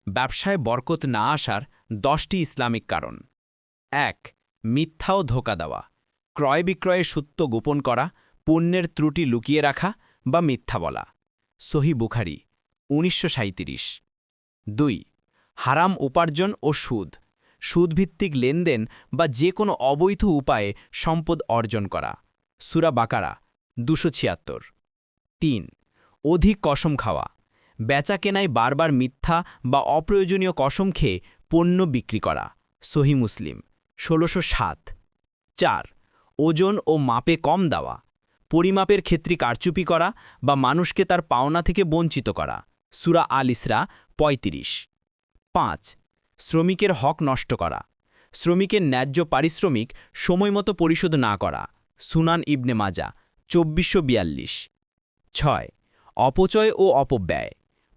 ব্যবসায় বরকত না আসার 10টি ইসলামিক কারণ। ১. মিথ্যা ও ধোঁকা দেওয়া, ক্রয় বিক্রয়ে সত্য গোপন করা, পণ্যের ত্রুটি লুকিয়ে রাখা বা মিথ্যা বলা। সহি বুখারী ১৯৩৭। ২. হারাম উপার্জন ও সুদ, সুদভিত্তিক লেনদেন বা যে কোনো অবৈধ উপায়ে সম্পদ অর্জন করা। সূরা বাকারা ২৭৬। ৩. অধিক কসম খাওয়া, বেচা কেনায় বারবার মিথ্যা বা অপ্রয়োজনীয় কসম খেয়ে পণ্য বিক্রি করা। সহি মুসলিম ১৬০৭। ৪. ওজন ও মাপে কম দেওয়া, পরিমাপের ক্ষেত্রে কারচুপি করা বা মানুষকে তার পাওনা থেকে বঞ্চিত করা। সূরা আল ইসরা ৩৫। ৫. শ্রমিকের হক নষ্ট করা, শ্রমিকের ন্যায্য পারিশ্রমিক সময়মতো পরিশোধ না করা। সুনান ইবনে মাজা ২৪৪২। ৬. অপচয় ও অপব্যয়,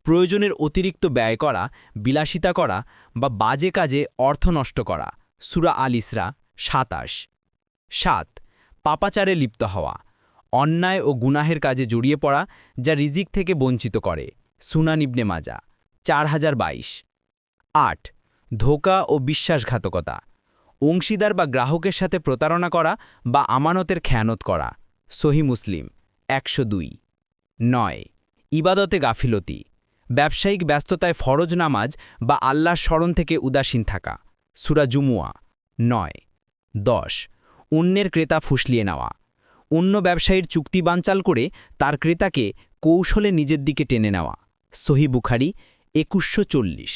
প্রয়োজনের অতিরিক্ত ব্যয় করা, বিলাসিতা করা বা বাজে কাজে অর্থ নষ্ট করা। সূরা আল ইসরা ২৭। ৭. পাপাচারে লিপ্ত হওয়া, অন্যায় ও গুনাহের কাজে জড়িয়ে পড়া যা রিজিক থেকে বঞ্চিত করে। সুনান ইবনে মাজা ৪০২২। ৮. ধোঁকা ও বিশ্বাসঘাতকতা, অংশীদার বা গ্রাহকের সাথে প্রতারণা করা বা আমানতের খেয়ানত করা। সহি মুসলিম ১০২। ৯. ইবাদতে গাফিলতি, ব্যবসায়িক ব্যস্ততায় ফরজ নামাজ বা আল্লাহর স্মরণ থেকে উদাসীন থাকা। সূরা জুমুয়া ৯। ১০. অন্যের ক্রেতা ফুসলিয়ে নেওয়া, অন্য ব্যবসায়ীর চুক্তি বানচাল করে তার ক্রেতাকে কৌশলে নিজের দিকে টেনে নেওয়া। সহি বুখারী ২১৪০।